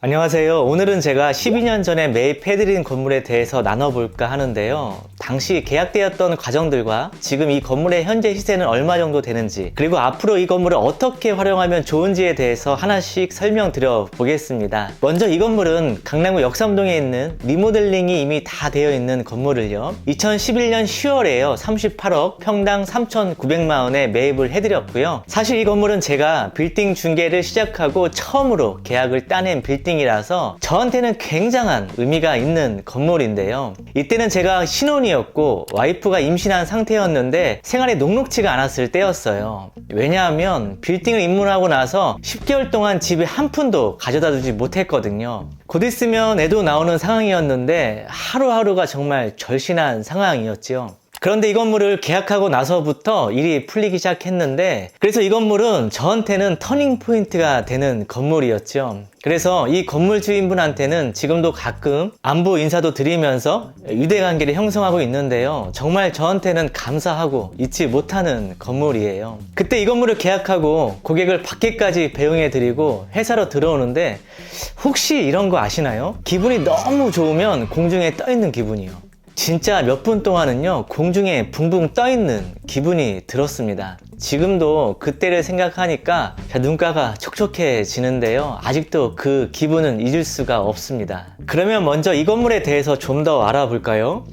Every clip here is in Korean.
안녕하세요. 오늘은 제가 12년 전에 매입해드린 건물에 대해서 나눠볼까 하는데요. 당시 계약되었던 과정들과 지금 이 건물의 현재 시세는 얼마 정도 되는지, 그리고 앞으로 이 건물을 어떻게 활용하면 좋은지에 대해서 하나씩 설명드려 보겠습니다. 먼저 이 건물은 강남구 역삼동에 있는 리모델링이 이미 다 되어 있는 건물을요, 2011년 10월에요 38억 평당 3,900만원에 매입을 해드렸고요. 사실 이 건물은 제가 빌딩 중개를 시작하고 처음으로 계약을 따낸 빌딩이라서 저한테는 굉장한 의미가 있는 건물인데요. 이때는 제가 신혼이었고 와이프가 임신한 상태였는데 생활이 녹록지가 않았을 때였어요. 왜냐하면 빌딩을 입문하고 나서 10개월 동안 집에 한 푼도 가져다 두지 못했거든요. 곧 있으면 애도 나오는 상황이었는데 하루하루가 정말 절신한 상황이었죠. 그런데 이 건물을 계약하고 나서부터 일이 풀리기 시작했는데, 그래서 이 건물은 저한테는 터닝 포인트가 되는 건물이었죠. 그래서 이 건물 주인분한테는 지금도 가끔 안부 인사도 드리면서 유대관계를 형성하고 있는데요. 정말 저한테는 감사하고 잊지 못하는 건물이에요. 그때 이 건물을 계약하고 고객을 밖에까지 배웅해드리고 회사로 들어오는데, 혹시 이런 거 아시나요? 기분이 너무 좋으면 공중에 떠있는 기분이요. 진짜 몇 분 동안은요, 공중에 붕붕 떠있는 기분이 들었습니다. 지금도 그때를 생각하니까 눈가가 촉촉해지는데요. 아직도 그 기분은 잊을 수가 없습니다. 그러면 먼저 이 건물에 대해서 좀 더 알아볼까요?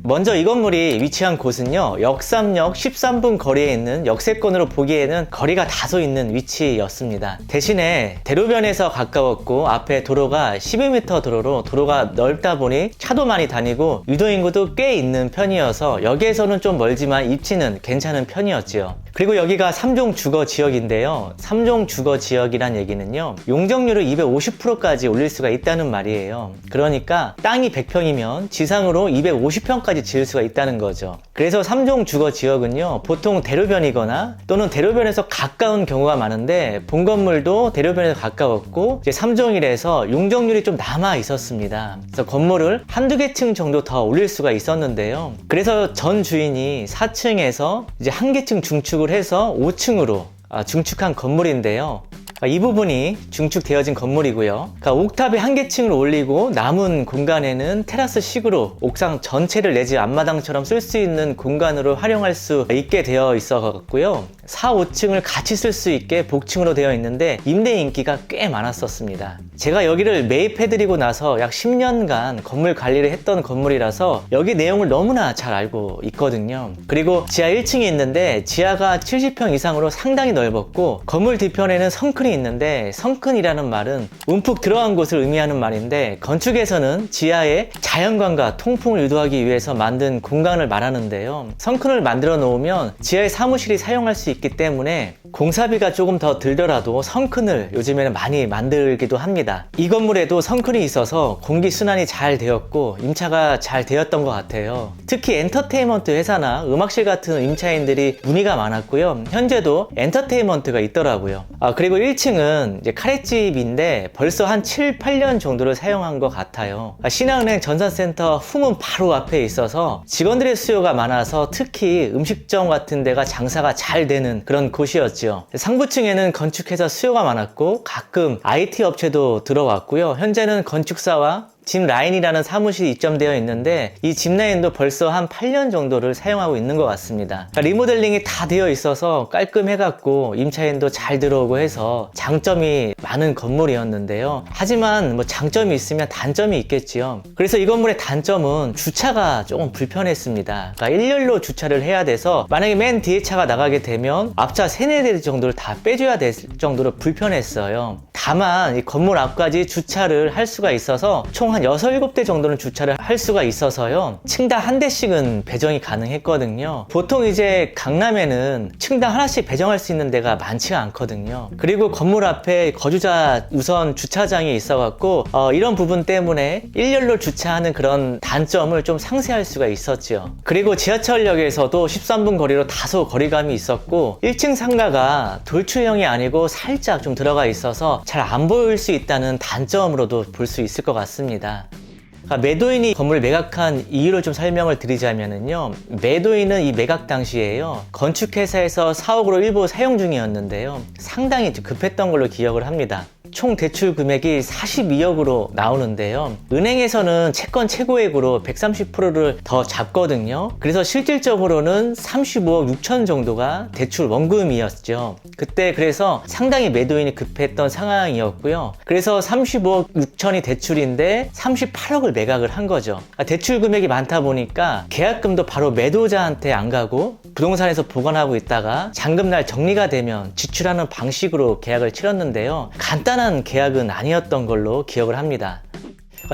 먼저 이 건물이 위치한 곳은요, 역삼역 13분 거리에 있는 역세권으로 보기에는 거리가 다소 있는 위치였습니다. 대신에 대로변에서 가까웠고 앞에 도로가 12m 도로로 도로가 넓다 보니 차도 많이 다니고 유도인구도 꽤 있는 편이어서 여기에서는 좀 멀지만 입지는 괜찮은 편이었지요. 그리고 여기가 3종 주거 지역인데요. 3종 주거 지역이란 얘기는요, 용적률을 250%까지 올릴 수가 있다는 말이에요. 그러니까 땅이 100평이면 지상으로 250평까지 지을 수가 있다는 거죠. 그래서 3종 주거 지역은요, 보통 대로변이거나 또는 대로변에서 가까운 경우가 많은데, 본 건물도 대로변에서 가까웠고 이제 3종이라서 용적률이 좀 남아 있었습니다. 그래서 건물을 한두 개 층 정도 더 올릴 수가 있었는데요. 그래서 전 주인이 4층에서 이제 한 개 층 중축을 해서 5층으로 중축한 건물인데요. 이 부분이 중축되어진 건물이고요. 옥탑에 한 개 층을 올리고 남은 공간에는 테라스식으로 옥상 전체를 내 집 앞마당처럼 쓸 수 있는 공간으로 활용할 수 있게 되어 있어 갖고요. 4, 5층을 같이 쓸 수 있게 복층으로 되어 있는데 임대 인기가 꽤 많았었습니다. 제가 여기를 매입해드리고 나서 약 10년간 건물 관리를 했던 건물이라서 여기 내용을 너무나 잘 알고 있거든요. 그리고 지하 1층이 있는데 지하가 70평 이상으로 상당히 넓었고, 건물 뒤편에는 성큰이 있는데, 성큰이라는 말은 움푹 들어간 곳을 의미하는 말인데, 건축에서는 지하에 자연광과 통풍을 유도하기 위해서 만든 공간을 말하는데요. 성큰을 만들어 놓으면 지하에 사무실이 사용할 수 있기 때문에 공사비가 조금 더 들더라도 성큰을 요즘에는 많이 만들기도 합니다. 이 건물에도 성큰이 있어서 공기순환이 잘 되었고 임차가 잘 되었던 것 같아요. 특히 엔터테인먼트 회사나 음악실 같은 임차인들이 문의가 많았고요. 현재도 엔터테인먼트가 있더라고요. 그리고 1층은 이제 카레집인데 벌써 한 7, 8년 정도를 사용한 것 같아요. 신한은행 전산센터 후문 바로 앞에 있어서 직원들의 수요가 많아서 특히 음식점 같은 데가 장사가 잘 되는 그런 곳이었죠. 상부층에는 건축회사 수요가 많았고 가끔 IT 업체도 들어왔고요. 현재는 건축사와 짚라인이라는 사무실이 입점되어 있는데, 이 짚라인도 벌써 한 8년 정도를 사용하고 있는 것 같습니다. 리모델링이 다 되어 있어서 깔끔해갖고 임차인도 잘 들어오고 해서 장점이 많은 건물이었는데요. 하지만 장점이 있으면 단점이 있겠지요. 그래서 이 건물의 단점은 주차가 조금 불편했습니다. 일렬로 주차를 해야 돼서 만약에 맨 뒤에 차가 나가게 되면 앞차 3, 4대 정도를 다 빼줘야 될 정도로 불편했어요. 다만 이 건물 앞까지 주차를 할 수가 있어서 총 한 6, 7대 정도는 주차를 할 수가 있어서요, 층당 한 대씩은 배정이 가능했거든요. 보통 이제 강남에는 층당 하나씩 배정할 수 있는 데가 많지가 않거든요. 그리고 건물 앞에 거주자 우선 주차장이 있어갖고 이런 부분 때문에 일렬로 주차하는 그런 단점을 좀 상쇄할 수가 있었죠. 그리고 지하철역에서도 13분 거리로 다소 거리감이 있었고, 1층 상가가 돌출형이 아니고 살짝 좀 들어가 있어서 잘 안 보일 수 있다는 단점으로도 볼 수 있을 것 같습니다. 매도인이 건물 매각한 이유를 좀 설명을 드리자면은요, 매도인은 이 매각 당시에요, 건축회사에서 사옥으로 일부 사용 중이었는데요, 상당히 급했던 걸로 기억을 합니다. 총 대출 금액이 42억으로 나오는데요, 은행에서는 채권 최고액으로 130%를 더 잡거든요. 그래서 실질적으로는 35억 6천 정도가 대출 원금이었죠. 그때 그래서 상당히 매도인이 급했던 상황이었고요. 그래서 35억 6천이 대출인데 38억을 매각을 한 거죠. 대출 금액이 많다 보니까 계약금도 바로 매도자한테 안 가고 부동산에서 보관하고 있다가 잔금날 정리가 되면 지출하는 방식으로 계약을 치렀는데요, 간단한 계약은 아니었던 걸로 기억을 합니다.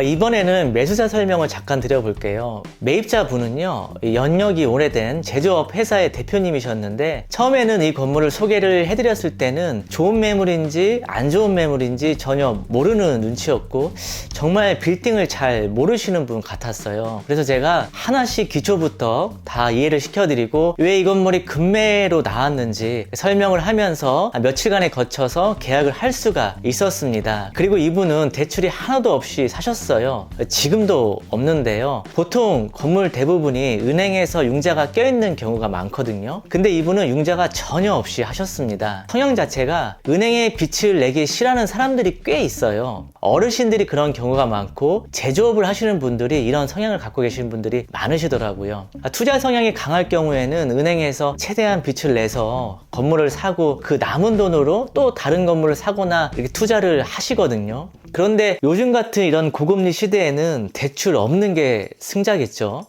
이번에는 매수자 설명을 잠깐 드려볼게요. 매입자 분은요, 연력이 오래된 제조업 회사의 대표님이셨는데, 처음에는 이 건물을 소개를 해드렸을 때는 좋은 매물인지 안 좋은 매물인지 전혀 모르는 눈치였고, 정말 빌딩을 잘 모르시는 분 같았어요. 그래서 제가 하나씩 기초부터 다 이해를 시켜드리고 왜 이 건물이 급매로 나왔는지 설명을 하면서 며칠간에 거쳐서 계약을 할 수가 있었습니다. 그리고 이분은 대출이 하나도 없이 사셨어요. 지금도 없는데요, 보통 건물 대부분이 은행에서 융자가 껴있는 경우가 많거든요. 근데 이분은 융자가 전혀 없이 하셨습니다. 성향 자체가 은행에 빚을 내기 싫어하는 사람들이 꽤 있어요. 어르신들이 그런 경우가 많고 제조업을 하시는 분들이 이런 성향을 갖고 계신 분들이 많으시더라고요. 투자 성향이 강할 경우에는 은행에서 최대한 빚을 내서 건물을 사고 그 남은 돈으로 또 다른 건물을 사거나 이렇게 투자를 하시거든요. 그런데 요즘 같은 이런 고금리 시대에는 대출 없는 게 승자겠죠.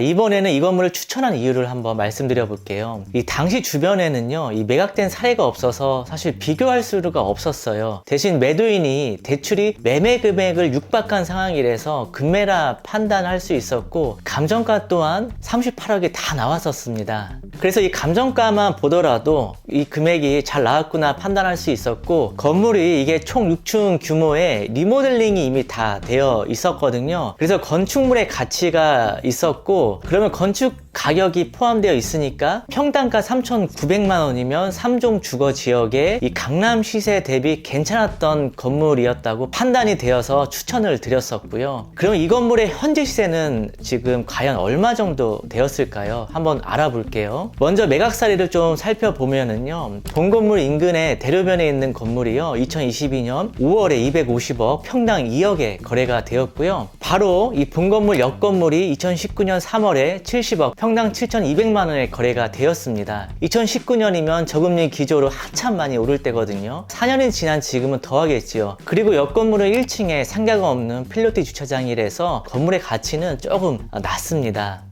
이번에는 이 건물을 추천한 이유를 한번 말씀드려 볼게요. 이 당시 주변에는요, 이 매각된 사례가 없어서 사실 비교할 수가 없었어요. 대신 매도인이 대출이 매매 금액을 육박한 상황이라서 급매라 판단할 수 있었고, 감정가 또한 38억이 다 나왔었습니다. 그래서 이 감정가만 보더라도 이 금액이 잘 나왔구나 판단할 수 있었고, 건물이 이게 총 6층 규모의 리모델링이 이미 다 되어 있었거든요. 그래서 건축물의 가치가 있었고, 그러면 건축 가격이 포함되어 있으니까 평당가 3,900만 원이면 3종 주거 지역의 이 강남 시세 대비 괜찮았던 건물이었다고 판단이 되어서 추천을 드렸었고요. 그럼 이 건물의 현재 시세는 지금 과연 얼마 정도 되었을까요? 한번 알아볼게요. 먼저 매각 사례를 좀 살펴보면은요, 본 건물 인근에 대로변에 있는 건물이요, 2022년 5월에 250억, 평당 2억에 거래가 되었고요. 바로 이 본 건물 옆 건물이 2019년 3월에 70억, 평당 7,200만 원에 거래가 되었습니다. 2019년이면 저금리 기조로 한참 많이 오를 때거든요. 4년이 지난 지금은 더 하겠지요. 그리고 옆 건물은 1층에 상가가 없는 필로티 주차장이라서 건물의 가치는 조금 낮습니다.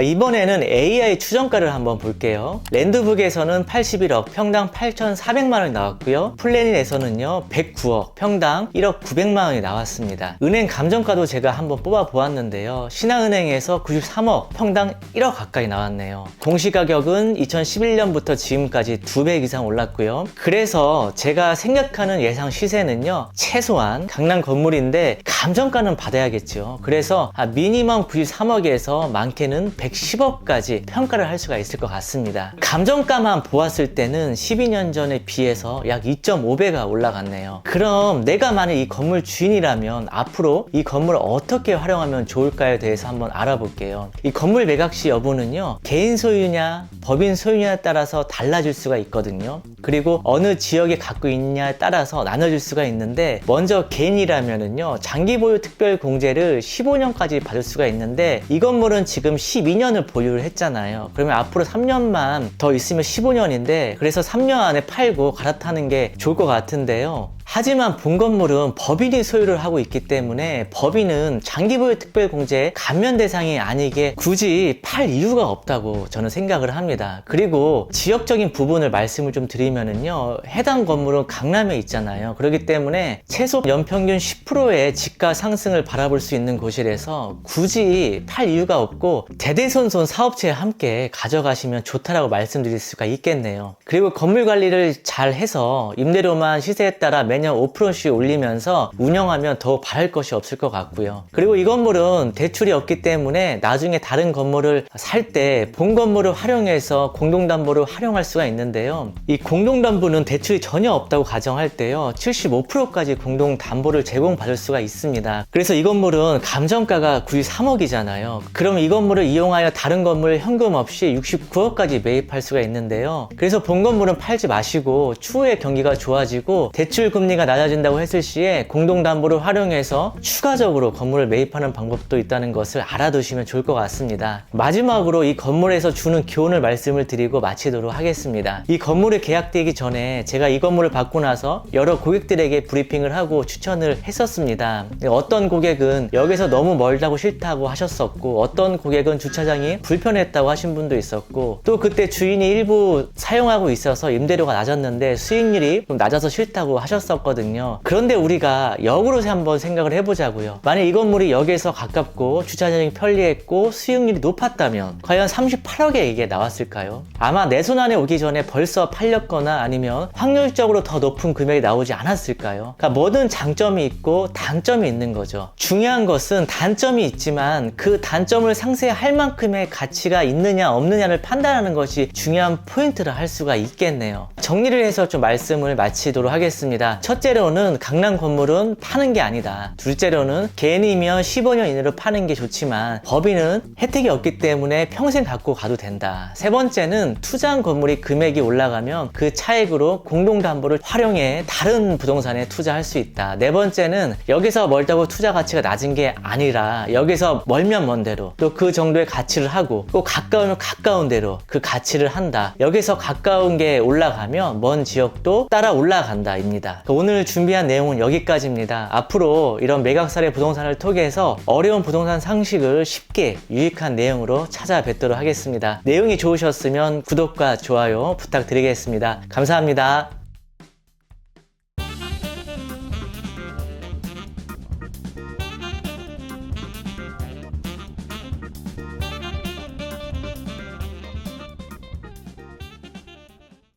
이번에는 AI 추정가를 한번 볼게요. 랜드북에서는 81억, 평당 8,400만 원이 나왔고요. 플래닛에서는요 109억, 평당 1억 900만 원이 나왔습니다. 은행 감정가도 제가 한번 뽑아 보았는데요, 신한은행에서 93억, 평당 1억 가까이 나왔네요. 공시가격은 2011년부터 지금까지 2배 이상 올랐고요. 그래서 제가 생각하는 예상 시세는요, 최소한 강남 건물인데 감정가는 받아야겠죠. 그래서 미니멈 93억에서 많게는 110억까지 평가를 할 수가 있을 것 같습니다. 감정가만 보았을 때는 12년 전에 비해서 약 2.5배가 올라갔네요. 그럼 내가 만약 이 건물 주인이라면 앞으로 이 건물을 어떻게 활용하면 좋을까에 대해서 한번 알아볼게요. 이 건물 매각 시 여부는요, 개인 소유냐 법인 소유냐에 따라서 달라질 수가 있거든요. 그리고 어느 지역에 갖고 있냐에 따라서 나눠질 수가 있는데, 먼저 개인이라면은요, 장기 보유 특별 공제를 15년까지 받을 수가 있는데, 이 건물은 지금 12년을 보유를 했잖아요. 그러면 앞으로 3년만 더 있으면 15년인데, 그래서 3년 안에 팔고 갈아타는 게 좋을 것 같은데요. 하지만 본 건물은 법인이 소유를 하고 있기 때문에 법인은 장기보유 특별공제 감면 대상이 아니게 굳이 팔 이유가 없다고 저는 생각을 합니다. 그리고 지역적인 부분을 말씀을 좀 드리면은요, 해당 건물은 강남에 있잖아요. 그렇기 때문에 최소 연평균 10%의 집가 상승을 바라볼 수 있는 곳이라서 굳이 팔 이유가 없고 대대손손 사업체에 함께 가져가시면 좋다라고 말씀드릴 수가 있겠네요. 그리고 건물 관리를 잘 해서 임대료만 시세에 따라 매년 매년 5%씩 올리면서 운영하면 더 바랄 것이 없을 것 같고요. 그리고 이 건물은 대출이 없기 때문에 나중에 다른 건물을 살 때 본 건물을 활용해서 공동담보를 활용할 수가 있는데요. 이 공동담보는 대출이 전혀 없다고 가정할 때요, 75%까지 공동담보를 제공받을 수가 있습니다. 그래서 이 건물은 감정가가 93억이잖아요. 그럼 이 건물을 이용하여 다른 건물 현금 없이 69억까지 매입할 수가 있는데요. 그래서 본 건물은 팔지 마시고 추후에 경기가 좋아지고 대출 금리가 낮아진다고 했을 시에 공동담보를 활용해서 추가적으로 건물을 매입하는 방법도 있다는 것을 알아두시면 좋을 것 같습니다. 마지막으로 이 건물에서 주는 교훈을 말씀을 드리고 마치도록 하겠습니다. 이 건물이 계약되기 전에 제가 이 건물을 받고 나서 여러 고객들에게 브리핑을 하고 추천을 했었습니다. 어떤 고객은 여기서 너무 멀다고 싫다고 하셨었고, 어떤 고객은 주차장이 불편했다고 하신 분도 있었고, 또 그때 주인이 일부 사용하고 있어서 임대료가 낮았는데 수익률이 좀 낮아서 싫다고 하셨었거든요. 그런데 우리가 역으로 한번 생각을 해보자고요. 만약 이 건물이 역에서 가깝고 주차장이 편리했고 수익률이 높았다면 과연 38억에 이게 나왔을까요? 아마 내 손 안에 오기 전에 벌써 팔렸거나 아니면 확률적으로 더 높은 금액이 나오지 않았을까요? 그러니까 뭐든 장점이 있고 단점이 있는 거죠. 중요한 것은 단점이 있지만 그 단점을 상쇄할 만큼의 가치가 있느냐 없느냐를 판단하는 것이 중요한 포인트를 할 수가 있겠네요. 정리를 해서 좀 말씀을 마치도록 하겠습니다. 첫째로는 강남 건물은 파는 게 아니다. 둘째로는 개인이면 15년 이내로 파는 게 좋지만 법인은 혜택이 없기 때문에 평생 갖고 가도 된다. 세 번째는 투자한 건물이 금액이 올라가면 그 차익으로 공동담보를 활용해 다른 부동산에 투자할 수 있다. 네 번째는 여기서 멀다고 투자 가치가 낮은 게 아니라 여기서 멀면 먼 대로 또 그 정도의 가치를 하고 또 가까우면 가까운 대로 그 가치를 한다. 여기서 가까운 게 올라가면 먼 지역도 따라 올라간다 입니다. 오늘 준비한 내용은 여기까지입니다. 앞으로 이런 매각사례 부동산을 통해서 어려운 부동산 상식을 쉽게 유익한 내용으로 찾아뵙도록 하겠습니다. 내용이 좋으셨으면 구독과 좋아요 부탁드리겠습니다. 감사합니다.